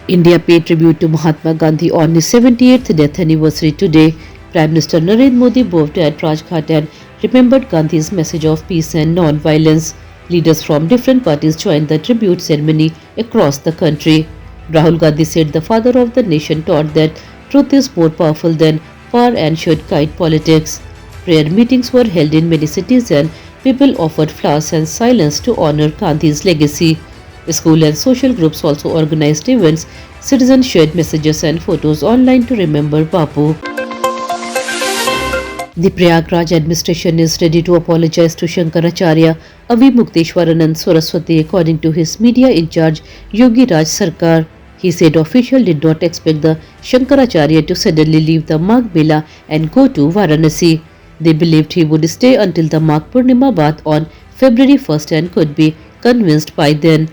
India paid tribute to Mahatma Gandhi on his 78th death anniversary today. Prime Minister Narendra Modi moved at Rajghat and remembered Gandhi's message of peace and non-violence. Leaders from different parties joined the tribute ceremony across the country. Rahul Gandhi said the father of the nation taught that truth is more powerful than power and should guide politics. Prayer meetings were held in many cities and people offered flowers and silence to honor Gandhi's legacy. School and social groups also organized events. Citizens shared messages and photos online to remember Bapu. The Prayagraj administration is ready to apologize to Shankaracharya, Avi Mukteshwaranand Saraswati, according to his media in charge Yogi Raj Sarkar. He said officials did not expect the Shankaracharya to suddenly leave the Magh Mela and go to Varanasi. They believed he would stay until the Magh Purnima Bath on February 1st and could be convinced by then.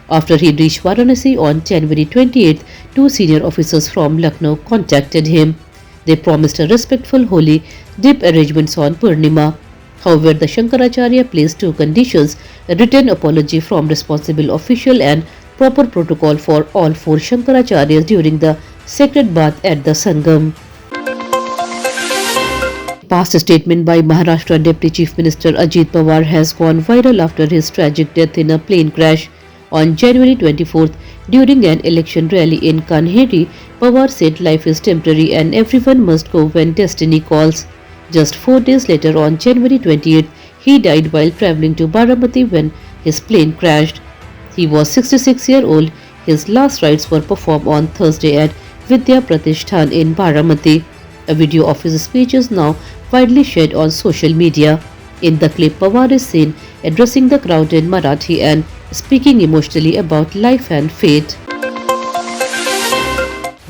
After he reached Varanasi on January 28th, two senior officers from Lucknow contacted him. They promised a respectful holy dip arrangements on Purnima. However, the Shankaracharya placed two conditions: a written apology from responsible official and proper protocol for all four Shankaracharyas during the sacred bath at the Sangam. Past statement by Maharashtra Deputy Chief Minister Ajit Pawar has gone viral after his tragic death in a plane crash. On January 24th, during an election rally in Kanheri, Pawar said life is temporary and everyone must go when destiny calls. Just 4 days later, on January 28th, he died while traveling to Baramati when his plane crashed. He was 66-year-old. His last rites were performed on Thursday at Vidya Pratishtan in Baramati. A video of his speech is now widely shared on social media. In the clip, Pawar is seen addressing the crowd in Marathi and speaking emotionally about life and fate.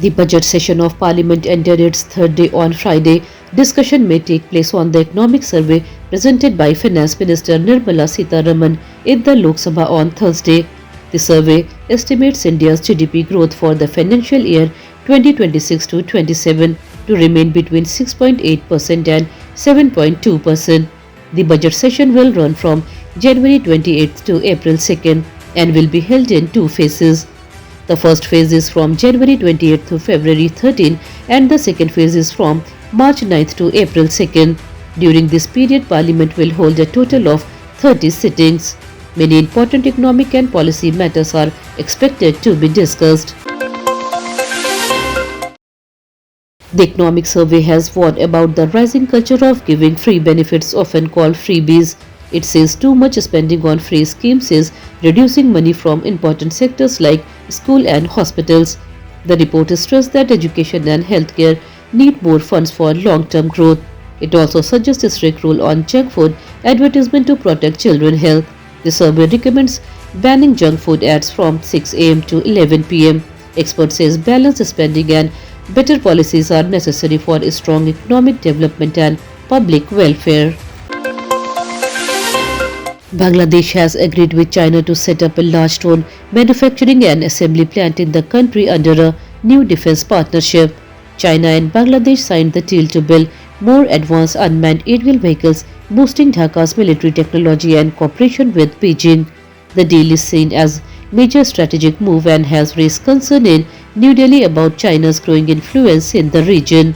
The budget session of Parliament entered its third day on Friday. Discussion may take place on the economic survey presented by Finance Minister Nirmala Sitharaman in the Lok Sabha on Thursday. The survey estimates India's GDP growth for the financial year 2026 to 27 to remain between 6.8% and 7.2%. The budget session will run from January 28th to April 2nd and will be held in two phases. The first phase is from January 28th to February 13th and the second phase is from March 9th to April 2nd. During this period, Parliament will hold a total of 30 sittings. Many important economic and policy matters are expected to be discussed. The economic survey has warned about the rising culture of giving free benefits, often called freebies. It says too much spending on free schemes is reducing money from important sectors like school and hospitals. The report stressed that education and healthcare need more funds for long-term growth. It also suggests a strict rule on junk food advertisement to protect children's health. The survey recommends banning junk food ads from 6 a.m. to 11 p.m. Experts say balanced spending and better policies are necessary for strong economic development and public welfare. Bangladesh has agreed with China to set up a large drone manufacturing and assembly plant in the country under a new defense partnership. China and Bangladesh signed the deal to build more advanced unmanned aerial vehicles, boosting Dhaka's military technology and cooperation with Beijing. The deal is seen as a major strategic move and has raised concern in New Delhi about China's growing influence in the region.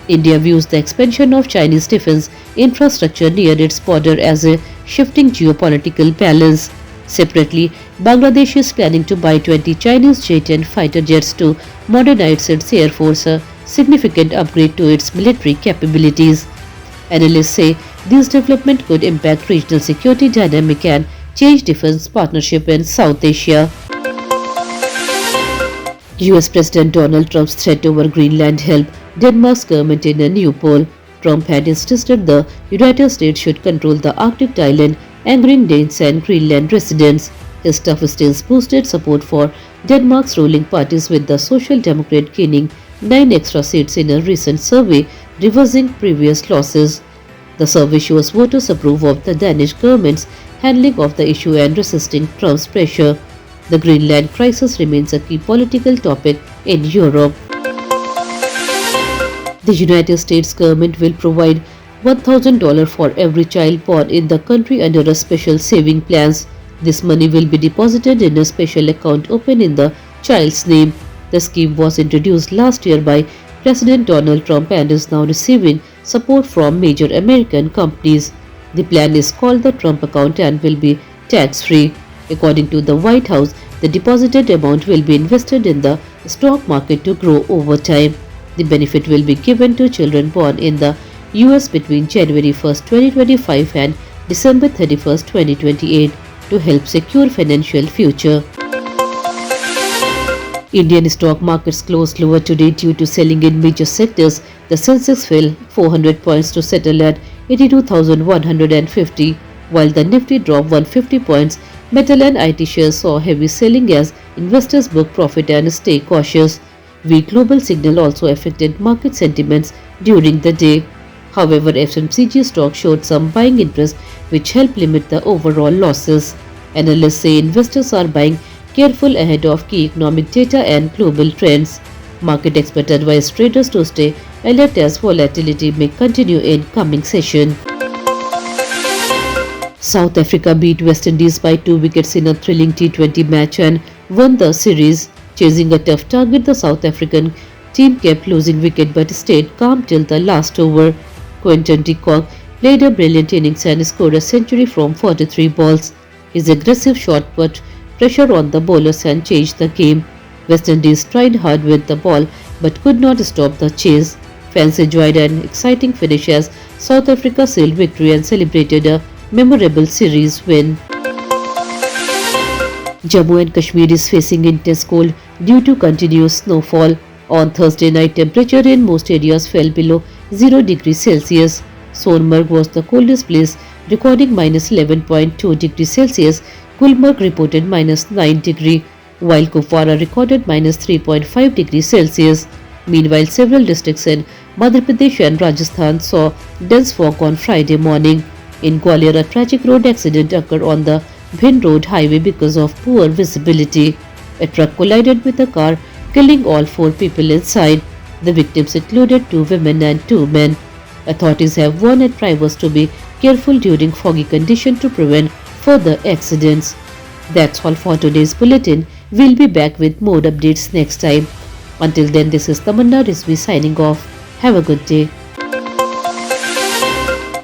India views the expansion of Chinese defense infrastructure near its border as a shifting geopolitical balance. Separately, Bangladesh is planning to buy 20 Chinese J-10 fighter jets to modernize its air force, a significant upgrade to its military capabilities. Analysts say these developments could impact regional security dynamic and change defense partnership in South Asia. US President Donald Trump's threat over Greenland helped Denmark's government in a new poll. Trump had insisted the United States should control the Arctic island, angering Danes and Greenland residents. His tough stance boosted support for Denmark's ruling parties, with the Social Democrat gaining 9 extra seats in a recent survey, reversing previous losses. The survey shows voters approve of the Danish government's handling of the issue and resisting Trump's pressure. The Greenland crisis remains a key political topic in Europe. The United States government will provide $1,000 for every child born in the country under a special saving plans. This money will be deposited in a special account open in the child's name. The scheme was introduced last year by President Donald Trump and is now receiving support from major American companies. The plan is called the Trump account and will be tax-free. According to the White House, the deposited amount will be invested in the stock market to grow over time. The benefit will be given to children born in the US between January 1, 2025 and December 31, 2028 to help secure financial future. Indian stock markets closed lower today due to selling in major sectors. The Sensex fell 400 points to settle at 82,150, while the Nifty dropped 150 points. Metal and IT shares saw heavy selling as investors booked profit and stay cautious. Weak global signal also affected market sentiments during the day. However, FMCG stock showed some buying interest which helped limit the overall losses. Analysts say investors are buying careful ahead of key economic data and global trends. Market experts advise traders to stay alert as volatility may continue in coming session. South Africa beat West Indies by 2 wickets in a thrilling T20 match and won the series. Chasing a tough target, the South African team kept losing wicket but stayed calm till the last over. Quinton de Kock played a brilliant innings and scored a century from 43 balls. His aggressive shot put pressure on the bowlers and changed the game. West Indies tried hard with the ball but could not stop the chase. Fans enjoyed an exciting finish as South Africa sealed victory and celebrated a memorable series win. Jammu and Kashmir is facing intense cold due to continuous snowfall. On Thursday night, temperature in most areas fell below 0 degrees Celsius. Sonmarg was the coldest place, recording minus 11.2 degrees Celsius. Gulmarg reported minus 9 degrees, while Kupwara recorded minus 3.5 degrees Celsius. Meanwhile, several districts in Madhya Pradesh and Rajasthan saw dense fog on Friday morning. In Gwalior, a tragic road accident occurred on the Bhind Road highway because of poor visibility. A truck collided with a car, killing all 4 people inside. The victims included 2 women and 2 men. Authorities have warned drivers to be careful during foggy conditions to prevent further accidents. That's all for today's bulletin. We'll be back with more updates next time. Until then, this is Tamanna Rizvi signing off. Have a good day.